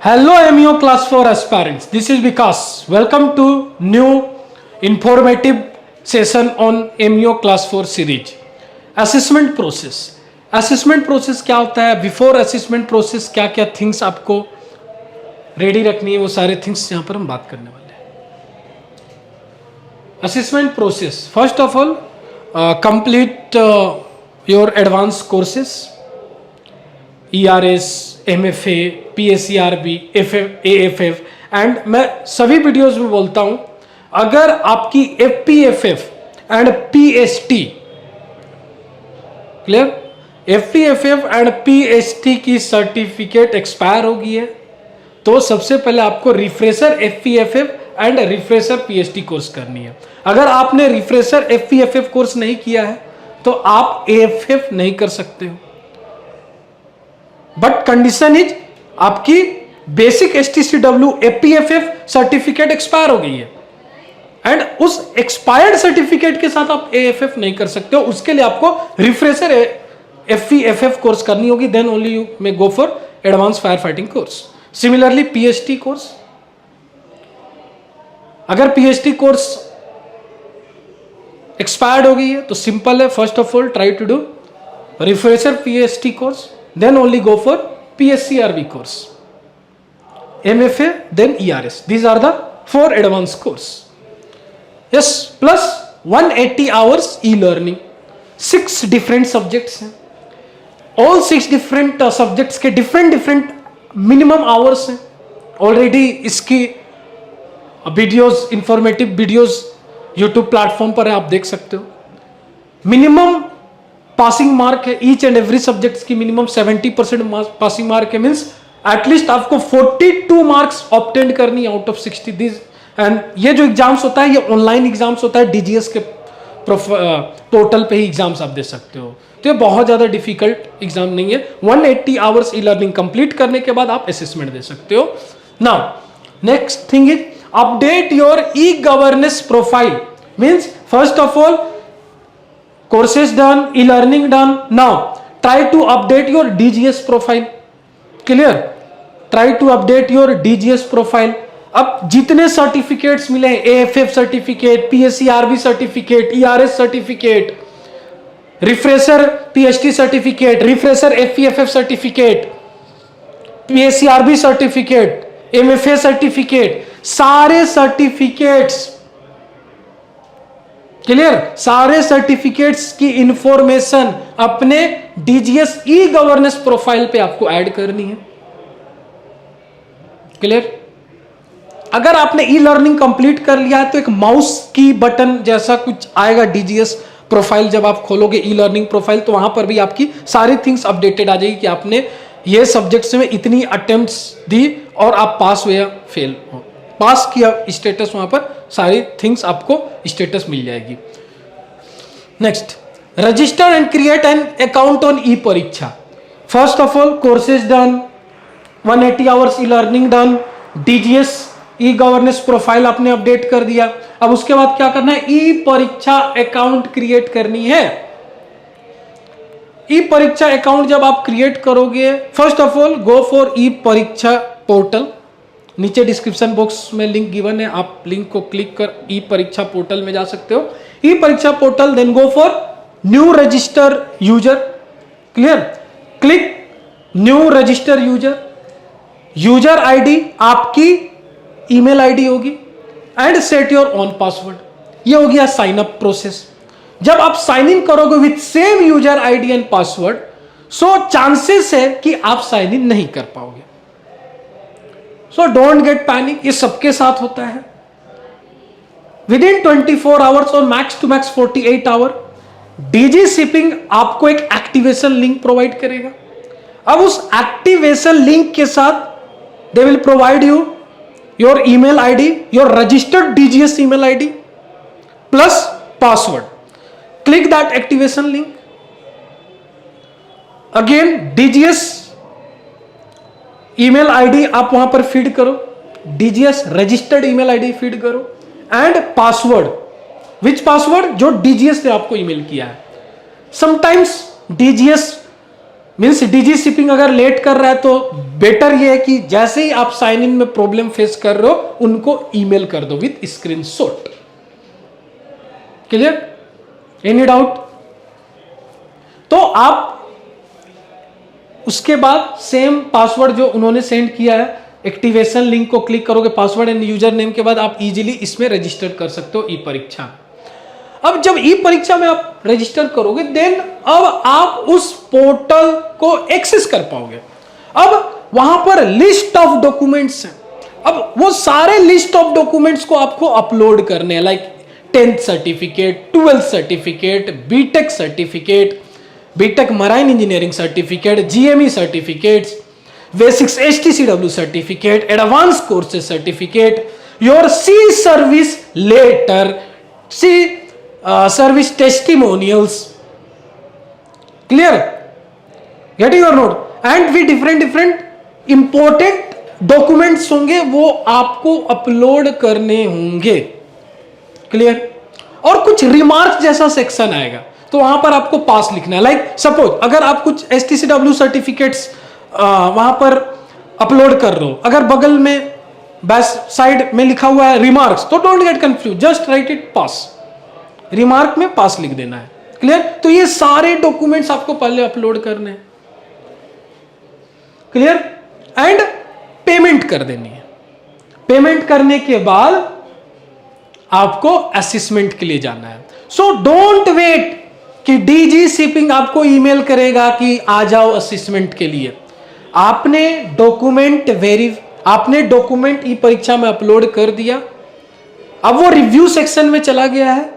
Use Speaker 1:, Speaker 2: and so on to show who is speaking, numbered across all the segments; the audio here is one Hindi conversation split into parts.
Speaker 1: Hello MEO Class 4 aspirants, this is Vikas. Welcome to new informative session on MEO Class 4 series. Assessment process क्या होता है, बिफोर असेसमेंट प्रोसेस क्या क्या थिंग्स आपको रेडी रखनी है, वो सारे थिंग्स यहाँ पर हम बात करने वाले हैं. Assessment process, first of all complete your advance courses, ERS, MFA, PSCRB, AFF and मैं सभी वीडियोस में बोलता हूं, अगर आपकी FPFF and PST clear, FPFF and PST की सर्टिफिकेट एक्सपायर हो गई है तो सबसे पहले आपको refresher FPFF and refresher PST course करनी है. अगर आपने रिफ्रेशर FPFF कोर्स नहीं किया है तो आप AFF नहीं कर सकते हो. बट कंडीशन इज आपकी basic STCW FPFF certificate expire हो गई है एंड उस एक्सपायर्ड सर्टिफिकेट के साथ आप AFF नहीं कर सकते हो. उसके लिए आपको रिफ्रेशर FPFF कोर्स करनी होगी, then only you may go for advance fire fighting course. Similarly PST course, अगर PST कोर्स एक्सपायर्ड हो गई है तो सिंपल है, first of all try to do refresher PST course, then only go for PSCRB course, MFA, then ERS. These are the 4 advanced course. Yes, plus 180 hours e-learning. 6 different subjects हैं. All 6 different subjects के different minimum hours हैं. Already इसकी videos, informative videos YouTube platform पर है, आप देख सकते हो. मिनिमम पासिंग मार्क है, ईच एंड एवरी सब्जेक्ट्स की मिनिमम 70% पासिंग मार्क है, मींस एटलीस्ट आपको 42 मार्क्स ऑब्टेन करनी आउट ऑफ 60 दिस. एंड ये जो एग्जाम्स होता है ये ऑनलाइन एग्जाम्स होता है, DGS के पोर्टल पे ही एग्जाम्स आप दे सकते हो, तो ये बहुत ज्यादा डिफिकल्ट एग्जाम नहीं है. 180 आवर्स ई लर्निंग कंप्लीट करने के बाद आप असेसमेंट दे सकते हो. Now next thing is update your E governance profile. Means first of all courses done, e-learning done. Now try to update your DGS profile. Clear? Try to update your DGS profile. अब जितने सर्टिफिकेट्स मिले हैं, AFF certificate, PSCRB certificate, ERS certificate, refresher PST certificate, refresher FPFF certificate, PSCRB certificate, MFA certificate, सारे सर्टिफिकेट्स क्लियर, सारे सर्टिफिकेट्स की इंफॉर्मेशन अपने DGS ई गवर्नेंस प्रोफाइल पे आपको ऐड करनी है. क्लियर, अगर आपने ई लर्निंग कंप्लीट कर लिया है तो एक माउस की बटन जैसा कुछ आएगा DGS प्रोफाइल. जब आप खोलोगे ई लर्निंग प्रोफाइल तो वहां पर भी आपकी सारी थिंग्स अपडेटेड आ जाएगी कि आपने ये सब्जेक्ट्स में इतनी अटेम्प्ट्स दी और आप पास हुए या फेल हो. पास किया स्टेटस, वहां पर सारी थिंग्स आपको स्टेटस मिल जाएगी. Next, register and create an account on e Pariksha. First of all courses done, 180 hours e learning done, DGS e governance profile आपने अपडेट कर दिया. अब उसके बाद क्या करना है, ई परीक्षा अकाउंट क्रिएट करनी है. ई परीक्षा अकाउंट जब आप क्रिएट करोगे, first of all go for e परीक्षा पोर्टल. नीचे डिस्क्रिप्शन बॉक्स में लिंक गिवन है, आप लिंक को क्लिक कर ई परीक्षा पोर्टल में जा सकते हो. ई परीक्षा portal, then go for new register user. Clear, click new register user. User ID आपकी ईमेल आईडी होगी and set your own password. ये हो गया साइन अप प्रोसेस. जब आप साइन इन करोगे with same user ID and password, so chances है कि आप साइन इन नहीं कर पाओगे. सो डोंट गेट पैनिक, ये सबके साथ होता है. विद इन 24 आवर्स और max to max 48 hour DG shipping आपको एक एक्टिवेशन लिंक प्रोवाइड करेगा. अब उस एक्टिवेशन लिंक के साथ they will provide you your email ID, your registered DGS email ID plus password. Click that activation link. Again DGS email ID आप वहां पर फीड करो, DGS registered email ID feed करो एंड पासवर्ड. विच पासवर्ड, जो DGS ने आपको ईमेल किया है. Sometimes DGS means DG shipping अगर लेट कर रहा है तो बेटर ये है कि जैसे ही आप साइन इन में प्रॉब्लम फेस कर रहे हो उनको ईमेल कर दो with screenshot. Clear? Any doubt? तो आप उसके बाद सेम पासवर्ड जो उन्होंने सेंड किया है, एक्टिवेशन लिंक को क्लिक करोगे, पासवर्ड एंड यूजर नेम के बाद आप इजीली इसमें रजिस्टर कर सकते हो ई परीक्षा। अब जब ई परीक्षा में आप रजिस्टर करोगे देन अब आप उस पोर्टल को एक्सेस कर पाओगे। अब वहां पर लिस्ट ऑफ डॉक्यूमेंट्स हैं। अब वो सारे लिस्ट ऑफ डॉक्यूमेंट्स को आपको अपलोड करने हैं, like 10th certificate, 12th certificate, B Tech certificate, B Tech marine engineering certificate, GME certificates, basics HTCW certificate, advance courses certificate, your sea service letter, sea service testimonials. Clear? Getting your note? And भी डिफरेंट इंपॉर्टेंट डॉक्यूमेंट्स होंगे, वो आपको अपलोड करने होंगे। क्लियर? और कुछ रिमार्क जैसा सेक्शन आएगा, तो वहां पर आपको पास लिखना है। लाइक सपोज अगर आप कुछ HTCW सर्टिफिकेट्स वहां पर अपलोड कर रहे हो, अगर बगल में बैक साइड में लिखा हुआ है रिमार्क्स, तो don't get confuse, just right it pass. Remark में पास लिख देना है। क्लियर? तो ये सारे डॉक्यूमेंट्स आपको पहले अपलोड करने हैं। क्लियर? एंड पेमेंट कर देनी है। पेमेंट करने के बाद आपको असेसमेंट के लिए जाना है। सो डोंट वेट कि डीजी शिपिंग आपको ईमेल करेगा कि आ जाओ असेसमेंट के लिए। आपने डॉक्यूमेंट ई परीक्षा में अपलोड कर दिया, अब वो रिव्यू सेक्शन में चला गया है,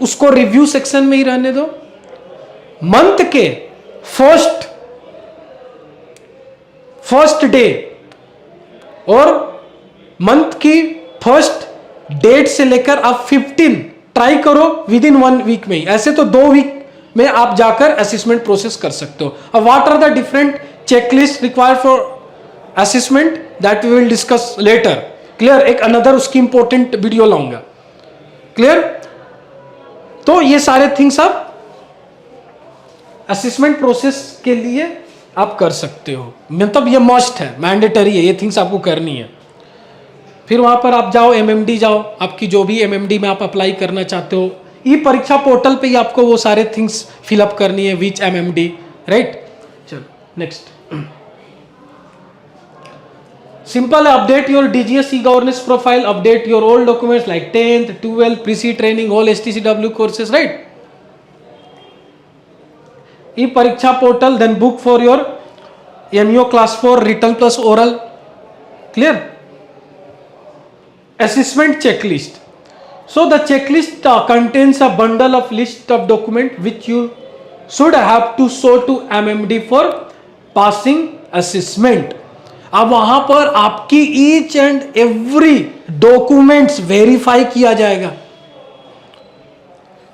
Speaker 1: उसको रिव्यू सेक्शन में ही रहने दो। मंथ के फर्स्ट डे और मंथ की फर्स्ट डेट से लेकर आप 15 ट्राई करो विद इन 1 वीक में ही। ऐसे तो 2 वीक में आप जाकर असेसमेंट प्रोसेस कर सकते हो। अब what are the different checklist required for assessment, that we will discuss later. Clear? एक अनदर उसकी इंपॉर्टेंट वीडियो लाऊंगा। क्लियर? तो ये सारे थिंग्स आप असेसमेंट प्रोसेस के लिए आप कर सकते हो, मतलब ये मस्ट है, मैंडेटरी है, ये थिंग्स आपको करनी है। फिर वहां पर आप जाओ, MMD जाओ, आपकी जो भी MMD में आप अप्लाई करना चाहते हो, ई परीक्षा पोर्टल पे ही आपको वो सारे थिंग्स फिलअप करनी है, विच MMD, राइट? चलो नेक्स्ट। सिंपल है, update your DGS e-governance profile, update your old documents like 10th, 12th, pre-C training, all HTCW courses, right? E परीक्षा portal, then book for your MEO class 4 written plus oral. Clear? Assessment checklist. So the checklist contains a bundle of list of document which you should have to show to MMD for passing assessment. अब वहां पर आपकी each and every documents verify किया जाएगा।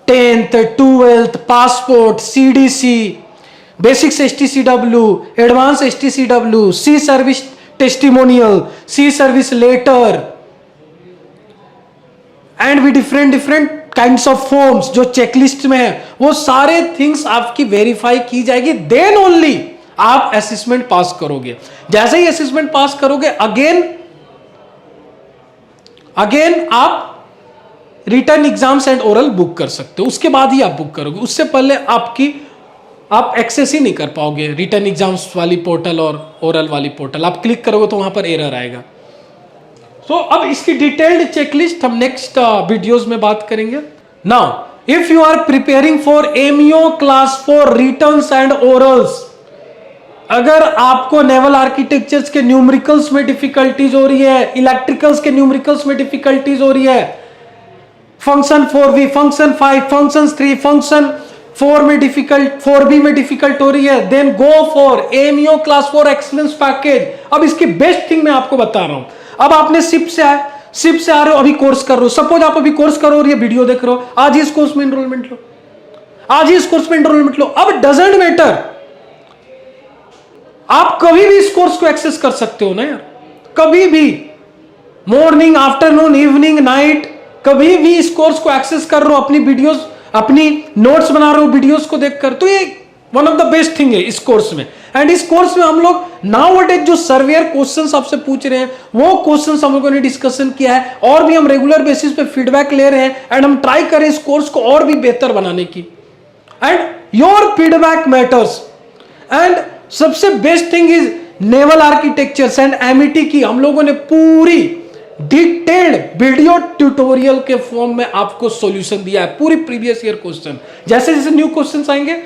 Speaker 1: 10th, 12th, passport, CDC, basics HTCW, advance HTCW, sea service testimonial, sea service letter and भी डिफरेंट काइंड्स ऑफ फॉर्म्स जो चेकलिस्ट में है, वो सारे थिंग्स आपकी वेरीफाई की जाएगी, देन ओनली आप असेसमेंट पास करोगे। जैसे ही असेसमेंट पास करोगे अगेन आप written exams and oral book कर सकते हो, उसके बाद ही आप बुक करोगे। उससे पहले आप एक्सेस ही नहीं कर पाओगे रिटर्न एग्जाम्स वाली पोर्टल और ओरल वाली पोर्टल। आप क्लिक करोगे तो वहां पर एरर आएगा। सो अब इसकी डिटेल्ड चेकलिस्ट हम नेक्स्ट वीडियोस में बात करेंगे। Now if you are preparing for MEO class 4 writtens and orals, अगर आपको नेवल आर्किटेक्चर्स के न्यूमेरिकल्स में डिफिकल्टीज हो रही है, इलेक्ट्रिकल्स के न्यूमेरिकल्स में डिफिकल्टीज हो रही है, function 4V, function 5, function 3, function 4 में डिफिकल्ट, 4B में डिफिकल्ट हो रही है, then go for MEO class 4 excellence package. अब इसकी बेस्ट थिंग मैं आपको बता रहा हूं। अब आपने शिप से आ रहे हो, अभी कोर्स कर रहे हो, सपोज आप अभी कोर्स करो और ये वीडियो देख रहे हो, आज ही इस कोर्स में एनरोलमेंट लो, आज ही इस कोर्स में एनरोलमेंट लो। अब डजंट मैटर, आप कभी भी इस कोर्स को एक्सेस कर सकते हो ना यार, कभी भी, मॉर्निंग, आफ्टरनून, इवनिंग, नाइट, कभी भी इस कोर्स को एक्सेस कर रहे हो, अपनी वीडियोस, अपनी नोट्स बना रहे हो वीडियोस को देखकर, तो ये one of the best thing है इस कोर्स में। एंड इस कोर्स में हम लोग नाउअडेज जो सर्वेयर क्वेश्चंस आपसे पूछ रहे हैं वो क्वेश्चंस हम लोगों ने डिस्कशन किया है, और भी हम रेगुलर बेसिस पे फीडबैक ले रहे हैं एंड हम ट्राई करें इस कोर्स को और भी बेहतर बनाने की। And your feedback matters. And सबसे best thing is naval architectures and MET की हम लोगों ने पूरी डिटेल्ड वीडियो ट्यूटोरियल के फॉर्म में आपको सॉल्यूशन दिया है, पूरी प्रीवियस ईयर क्वेश्चन। जैसे जैसे न्यू क्वेश्चंस आएंगे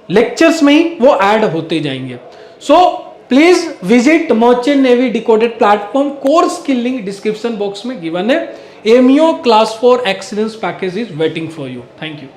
Speaker 1: लेक्चर्स में ही वो ऐड होते जाएंगे। So please visit merchant navy decoded platform, course की लिंक डिस्क्रिप्शन बॉक्स में गिवन है। MEO class 4 excellence package is waiting for you. Thank you.